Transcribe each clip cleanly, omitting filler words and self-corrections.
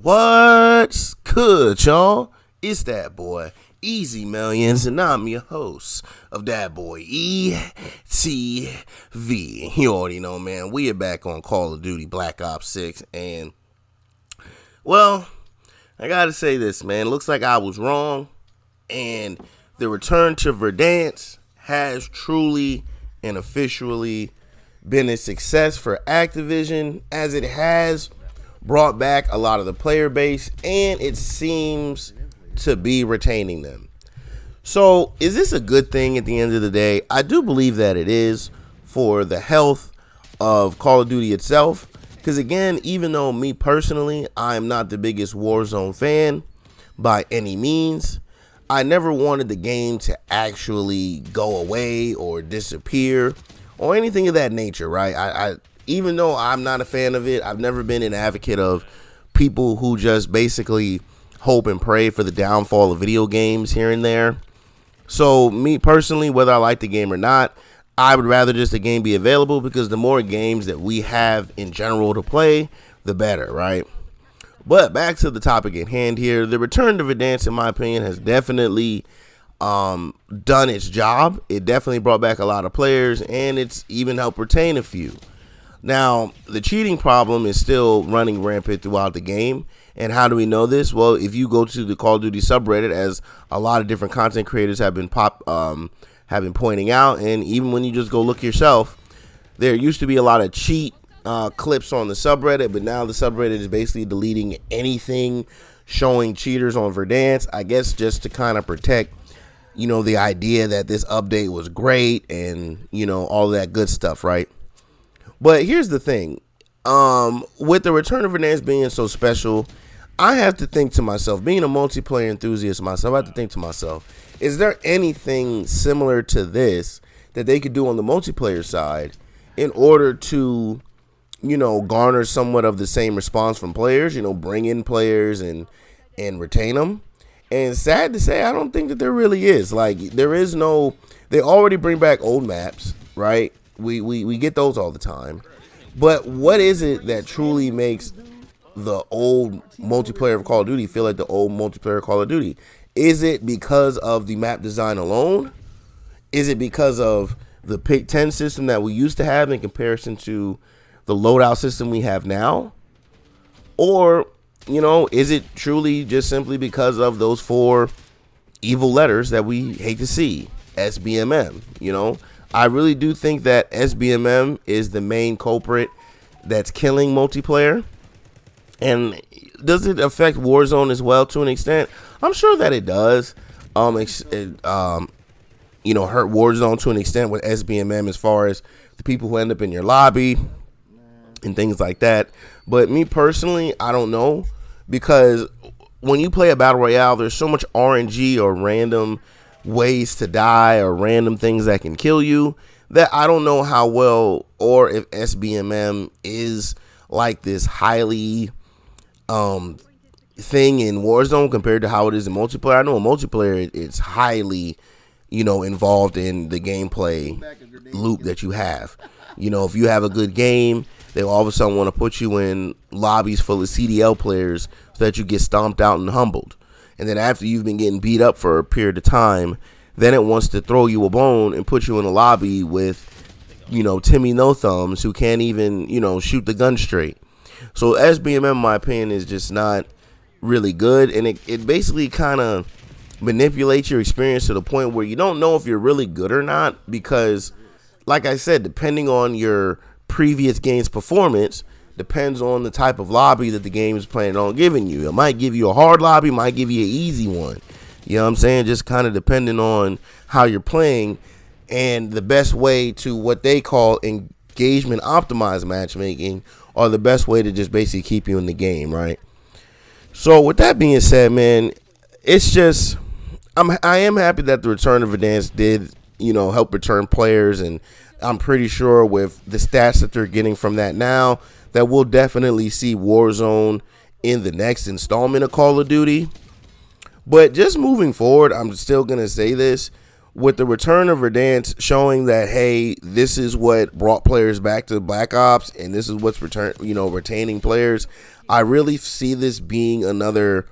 What's good, y'all? It's that boy, Easy Millions, and I'm your host of that boy, ETV. You already know, man, we are back on Call of Duty Black Ops 6, and, well, I gotta say this, man. Looks like I was wrong, and the return to Verdansk has truly and officially been a success for Activision, as it has brought back a lot of the player base, and it seems to be retaining them. So, is this a good thing at the end of the day? I do believe that it is for the health of Call of Duty itself, because again, even though me personally, I am not the biggest Warzone fan by any means, I never wanted the game to actually go away or disappear or anything of that nature, right? I even though I'm not a fan of it, I've never been an advocate of people who just basically hope and pray for the downfall of video games here and there. So me personally, whether I like the game or not, I would rather just the game be available, because the more games that we have in general to play, the better, right? But back to the topic at hand here. The return to Verdansk, in my opinion, has definitely done its job. It definitely brought back a lot of players, and it's even helped retain a few. Now, the cheating problem is still running rampant throughout the game. And how do we know this? Well, if you go to the Call of Duty subreddit, as a lot of different content creators have been pointing out, and even when you just go look yourself, there used to be a lot of cheat clips on the subreddit, but now the subreddit is basically deleting anything showing cheaters on Verdansk, I guess just to kind of protect, the idea that this update was great and, all that good stuff, right? But here's the thing. With the return of Verdansk being so special, I have to think to myself, being a multiplayer enthusiast myself, I have to think to myself, is there anything similar to this that they could do on the multiplayer side in order to, garner somewhat of the same response from players, bring in players and retain them? And sad to say, I don't think that there really is. Like, there is no, they already bring back old maps, right? We get those all the time. But what is it that truly makes the old multiplayer of Call of Duty feel like the old multiplayer of Call of Duty? Is it because of the map design alone? Is it because of the pick 10 system that we used to have in comparison to the loadout system we have now? Or, is it truly just simply because of those 4 evil letters that we hate to see? SBMM, I really do think that SBMM is the main culprit that's killing multiplayer. And does it affect Warzone as well to an extent? I'm sure that it does. Hurt Warzone to an extent with SBMM as far as the people who end up in your lobby and things like that. But me personally, I don't know, because when you play a battle royale, there's so much RNG or random ways to die or random things that can kill you that I don't know how well, or if SBMM is like this highly thing in Warzone compared to how it is in multiplayer. I know in multiplayer it's highly involved in the gameplay loop that you have. If you have a good game, they all of a sudden want to put you in lobbies full of CDL players so that you get stomped out and humbled. And then after you've been getting beat up for a period of time, then it wants to throw you a bone and put you in a lobby with, Timmy No Thumbs who can't even, shoot the gun straight. So SBMM, in my opinion, is just not really good. And it basically kind of manipulates your experience to the point where you don't know if you're really good or not. Because, like I said, depending on your previous game's performance, depends on the type of lobby that the game is planning on giving you. It might give you a hard lobby, might give you an easy one. You know what I'm saying? Just kind of depending on how you're playing, and the best way to what they call engagement optimized matchmaking, or the best way to just basically keep you in the game, right? So with that being said, man, it's just I am happy that the return of Verdansk did, help return players, and I'm pretty sure with the stats that they're getting from that now, that we'll definitely see Warzone in the next installment of Call of Duty. But just moving forward, I'm still going to say this. With the return of Verdansk showing that, hey, this is what brought players back to Black Ops, and this is what's retaining players, I really see this being another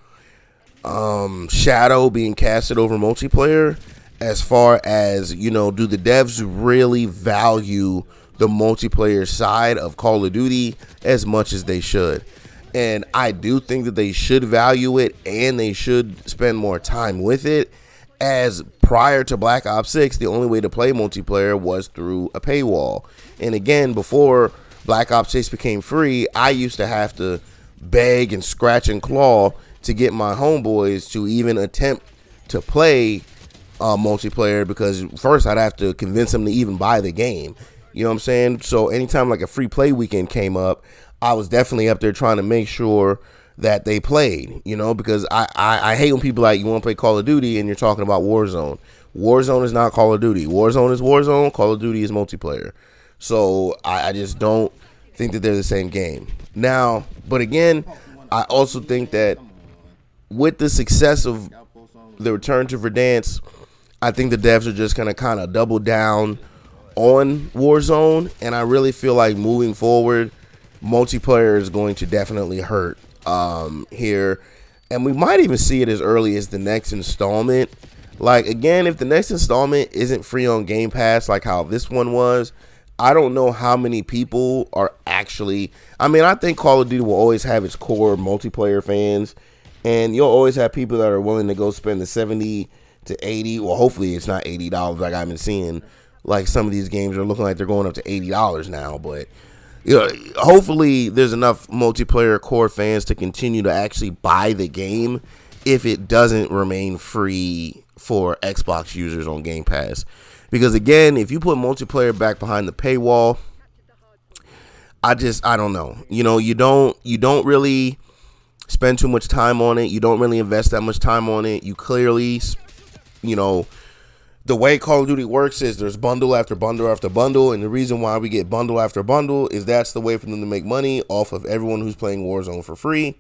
shadow being casted over multiplayer, as far as, you know, do the devs really value the multiplayer side of Call of Duty as much as they should? And I do think that they should value it, and they should spend more time with it, as prior to Black Ops 6, the only way to play multiplayer was through a paywall. And again, before Black Ops 6 became free, I used to have to beg and scratch and claw to get my homeboys to even attempt to play multiplayer, because first I'd have to convince them to even buy the game. You know what I'm saying? So anytime like a free play weekend came up, I was definitely up there trying to make sure that they played, you know, because I hate when people like, you want to play Call of Duty and you're talking about Warzone. Warzone is not Call of Duty. Warzone is Warzone. Call of Duty is multiplayer. So I just don't think that they're the same game. Now, but again, I also think that with the success of the return to Verdansk, I think the devs are just going to kind of double down on Warzone. And I really feel like moving forward, multiplayer is going to definitely hurt here, and we might even see it as early as the next installment. Like, again, if the next installment isn't free on Game Pass like how this one was, I don't know how many people are actually, I mean, I think Call of Duty will always have its core multiplayer fans, and you'll always have people that are willing to go spend the 70 to 80, well, hopefully it's not $80 like I've been seeing. Like, some of these games are looking like they're going up to $80 now, but you know, hopefully there's enough multiplayer core fans to continue to actually buy the game if it doesn't remain free for Xbox users on Game Pass. Because again, if you put multiplayer back behind the paywall, I don't know. You know, you don't really spend too much time on it. You don't really invest that much time on it. You clearly, you know, the way Call of Duty works is there's bundle after bundle after bundle, and the reason why we get bundle after bundle is that's the way for them to make money off of everyone who's playing Warzone for free,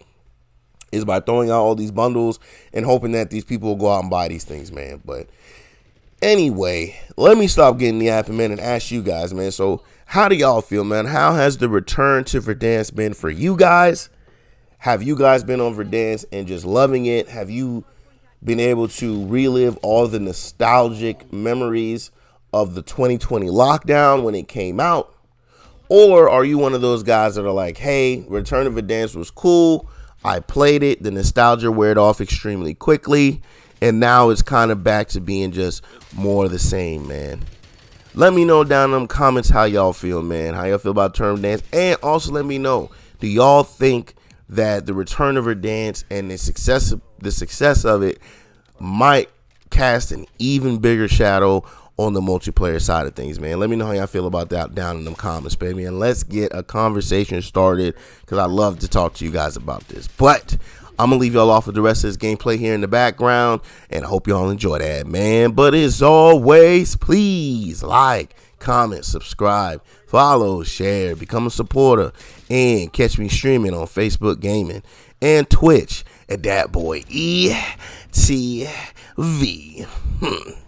is by throwing out all these bundles and hoping that these people will go out and buy these things, man. But anyway, let me stop getting yapping, man, and ask you guys, man. So how do y'all feel, man? How has the return to Verdansk been for you guys? Have you guys been on Verdansk and just loving it? Have you been able to relive all the nostalgic memories of the 2020 lockdown when it came out? Or are you one of those guys that are like, hey, Return of Verdansk was cool, I played it, the nostalgia wore off extremely quickly, and now it's kind of back to being just more of the same, man? Let me know down in the comments how y'all feel, man. How y'all feel about Return of Verdansk. And also let me know, do y'all think that the Return of Verdansk and the success of it might cast an even bigger shadow on the multiplayer side of things, man? Let me know how y'all feel about that down in them comments, baby, and let's get a conversation started, because I love to talk to you guys about this. But I'm gonna leave y'all off with the rest of this gameplay here in the background, and I hope y'all enjoy that, man. But as always, please like, comment, subscribe, follow, share, become a supporter, and catch me streaming on Facebook Gaming and Twitch at that boy ETV.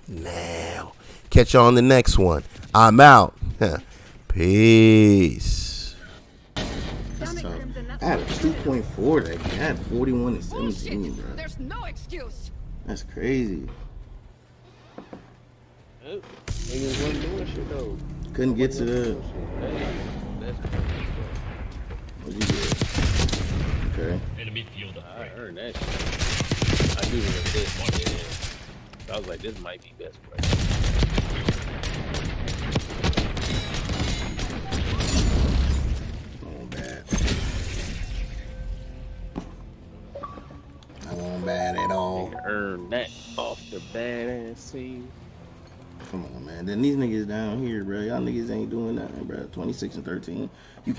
Now, catch y'all on the next one. I'm out. Peace. I had a 2.4 that game. I had 41 and 17, bro. There's no excuse. That's crazy. Niggas wasn't doing shit though. Couldn't get to the. What'd you get? Okay. Enemy field. I heard that shit. I knew it was this one. I was like, this might be best play. Oh, bad. I won't bad at all. Earn that off the badass scene. Come on, man. Then these niggas down here, bro. Y'all niggas ain't doing nothing, bro. 26 and 13. You can't.